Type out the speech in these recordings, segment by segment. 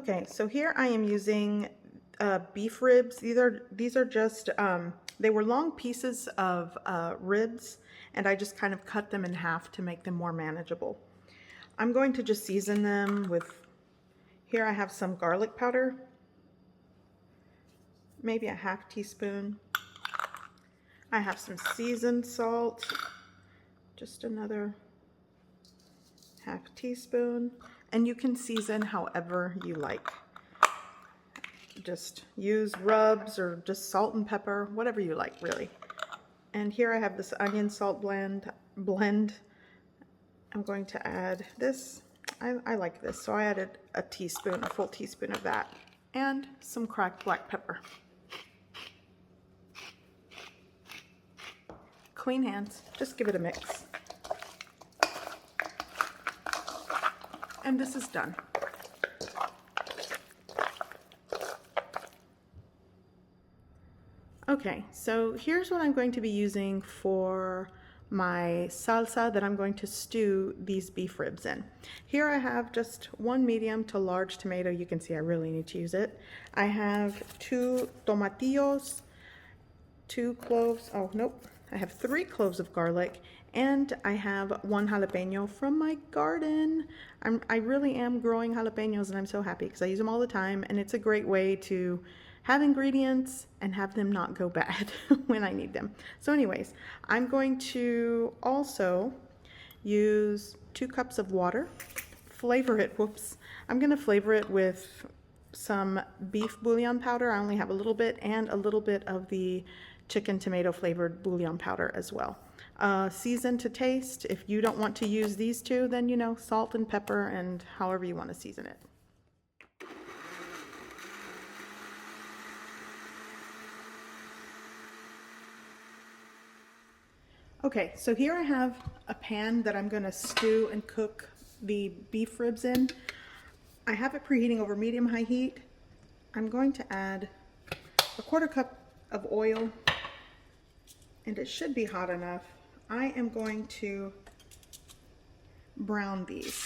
Okay, so here I am using beef ribs. These are just they were long pieces of ribs, and I just kind of cut them in half to make them more manageable. I'm going to just season them with, here I have some garlic powder, maybe a half teaspoon. I have some seasoned salt, just another half teaspoon, and you can season however you like. Just use rubs or just salt and pepper, whatever you like, really. And here I have this onion salt blend. I'm going to add this. I like this, so I added a full teaspoon of that, and some cracked black pepper. Clean hands, just give it a mix. And this is done. Okay, so here's what I'm going to be using for my salsa that I'm going to stew these beef ribs in. Here I have just one medium to large tomato. You can see I really need to use it. I have 2 tomatillos, 2 cloves, oh nope, I have 3 cloves of garlic, and I have 1 jalapeno from my garden. I really am growing jalapenos, and I'm so happy because I use them all the time, and it's a great way to have ingredients and have them not go bad when I need them. So anyways, I'm going to also use 2 cups of water, I'm gonna flavor it with some beef bouillon powder. I only have a little bit, and a little bit of the chicken tomato flavored bouillon powder as well. Season to taste. If you don't want to use these 2, then you know, salt and pepper and however you want to season it. Okay, so here I have a pan that I'm going to stew and cook the beef ribs in. I have it preheating over medium-high heat. I'm going to add a 1/4 cup of oil, and it should be hot enough. I am going to brown these.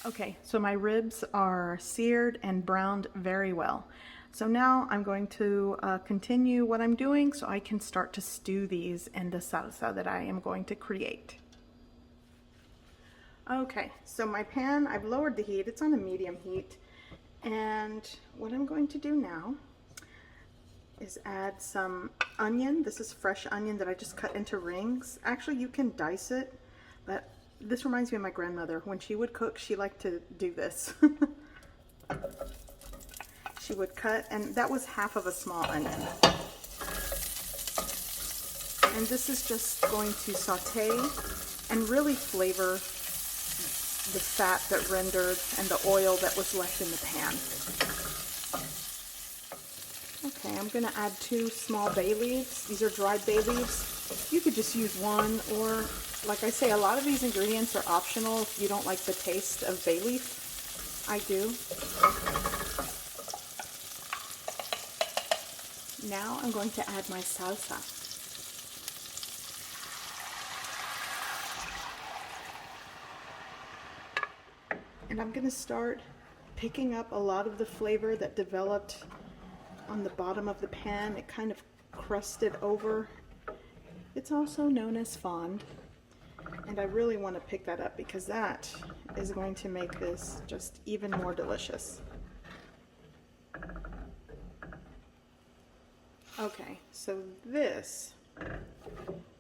Okay, so my ribs are seared and browned very well. So now I'm going to continue what I'm doing so I can start to stew these in the salsa that I am going to create. Okay, so my pan, I've lowered the heat. It's on a medium heat. And what I'm going to do now is add some onion. This is fresh onion that I just cut into rings. Actually, you can dice it, but this reminds me of my grandmother. When she would cook, she liked to do this. She would cut, and that was half of a small onion. And this is just going to saute and really flavor the fat that rendered and the oil that was left in the pan. Okay, I'm going to add 2 small bay leaves. These are dried bay leaves. You could just use 1, or like I say, a lot of these ingredients are optional if you don't like the taste of bay leaf. I do. Now I'm going to add my salsa. And I'm going to start picking up a lot of the flavor that developed on the bottom of the pan. It kind of crusted over. It's also known as fond. And I really want to pick that up because that is going to make this just even more delicious. Okay, so this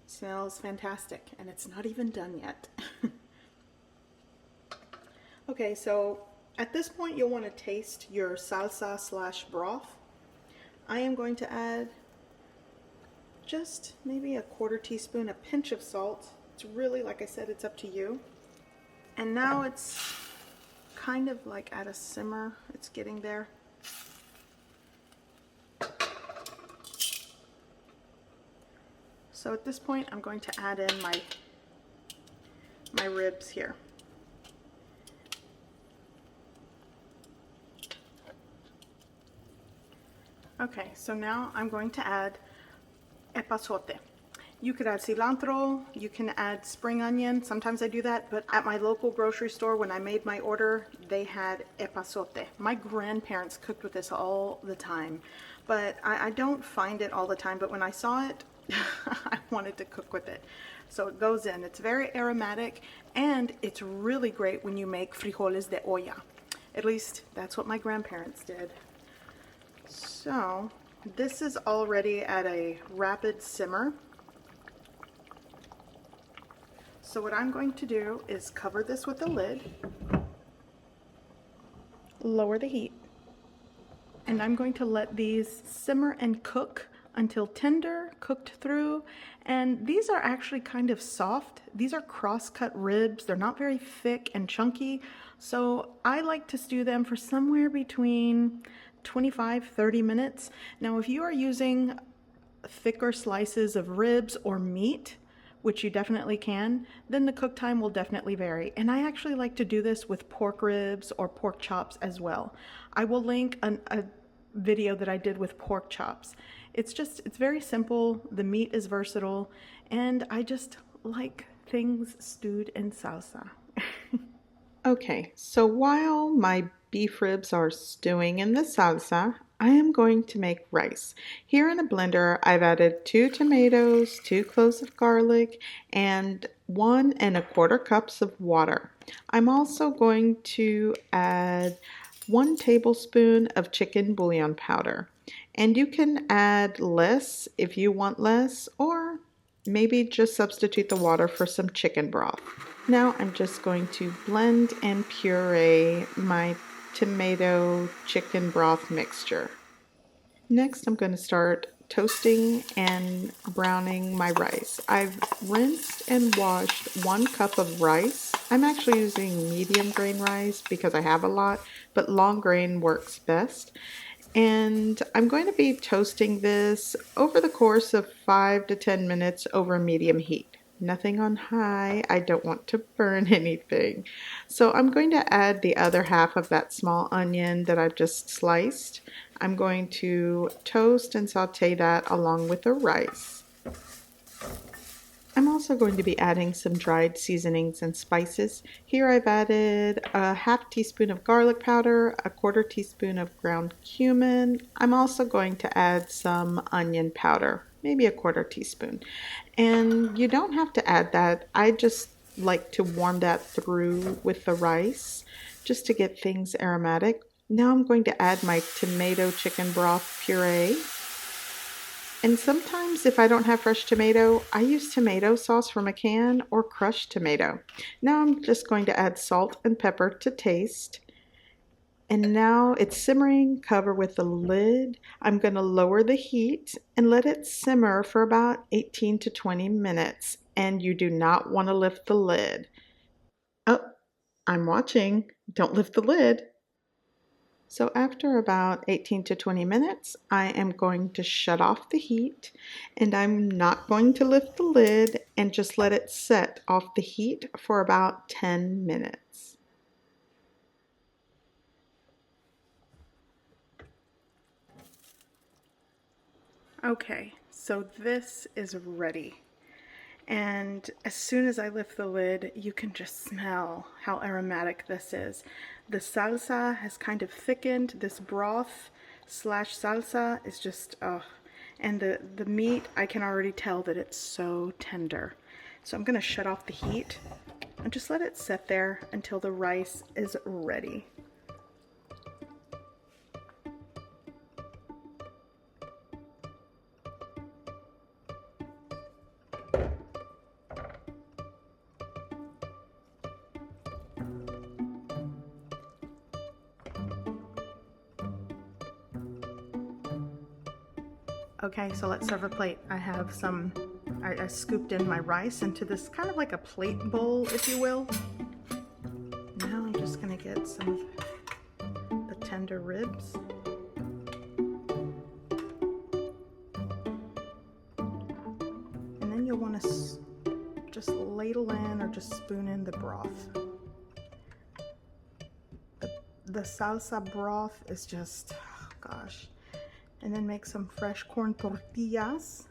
smells fantastic, and it's not even done yet. Okay, so at this point you'll want to taste your salsa / broth. I am going to add just maybe a 1/4 teaspoon, a pinch of salt. It's really, like I said, it's up to you. And now it's kind of like at a simmer. It's getting there. So at this point, I'm going to add in my ribs here. Okay, so now I'm going to add epazote. You could add cilantro, you can add spring onion. Sometimes I do that, but at my local grocery store, when I made my order, they had epazote. My grandparents cooked with this all the time, but I don't find it all the time, but when I saw it, I wanted to cook with it. So it goes in. It's very aromatic, and it's really great when you make frijoles de olla. At least that's what my grandparents did. So this is already at a rapid simmer. So what I'm going to do is cover this with a lid, lower the heat, and I'm going to let these simmer and cook until tender, cooked through. And these are actually kind of soft. These are cross-cut ribs. They're not very thick and chunky. So I like to stew them for somewhere between 25-30 minutes. Now, if you are using thicker slices of ribs or meat, which you definitely can, then the cook time will definitely vary. And I actually like to do this with pork ribs or pork chops as well. I will link a video that I did with pork chops. It's very simple. The meat is versatile, and I just like things stewed in salsa. Okay, so while my beef ribs are stewing in the salsa, I am going to make rice. Here in a blender, I've added 2 tomatoes, 2 cloves of garlic, and 1 1/4 cups of water. I'm also going to add 1 tablespoon of chicken bouillon powder. And you can add less if you want less, or maybe just substitute the water for some chicken broth. Now I'm just going to blend and puree my tomato chicken broth mixture. Next, I'm going to start toasting and browning my rice. I've rinsed and washed 1 cup of rice. I'm actually using medium grain rice because I have a lot, but long grain works best. And I'm going to be toasting this over the course of 5 to 10 minutes over medium heat. Nothing on high. I don't want to burn anything. So I'm going to add the other half of that small onion that I've just sliced. I'm going to toast and saute that along with the rice. I'm also going to be adding some dried seasonings and spices. Here I've added a ½ teaspoon of garlic powder, a 1/4 teaspoon of ground cumin. I'm also going to add some onion powder, maybe a 1/4 teaspoon. And you don't have to add that. I just like to warm that through with the rice just to get things aromatic. Now I'm going to add my tomato chicken broth puree. And sometimes if I don't have fresh tomato, I use tomato sauce from a can or crushed tomato. Now I'm just going to add salt and pepper to taste. And now it's simmering, cover with the lid. I'm going to lower the heat and let it simmer for about 18 to 20 minutes. And you do not want to lift the lid. Oh, I'm watching. Don't lift the lid. So after about 18 to 20 minutes, I am going to shut off the heat, and I'm not going to lift the lid and just let it set off the heat for about 10 minutes. Okay, so this is ready. And as soon as I lift the lid, you can just smell how aromatic this is. The salsa has kind of thickened. This broth slash salsa is just, and the meat, I can already tell that it's so tender. So I'm going to shut off the heat and just let it sit there until the rice is ready. Okay, so let's serve a plate. I have I scooped in my rice into this kind of like a plate bowl, if you will. Now I'm just gonna get some of the tender ribs. And then you'll want to just ladle in or just spoon in the broth. The salsa broth is just, oh gosh. And then make some fresh corn tortillas.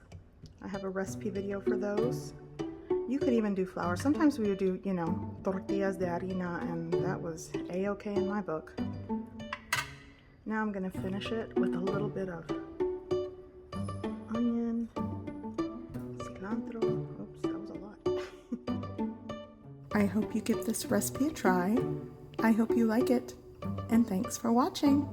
I have a recipe video for those. You could even do flour. Sometimes we would do, you know, tortillas de harina, and that was a-okay in my book. Now I'm gonna finish it with a little bit of onion, cilantro. Oops, that was a lot. I hope you give this recipe a try. I hope you like it, and thanks for watching.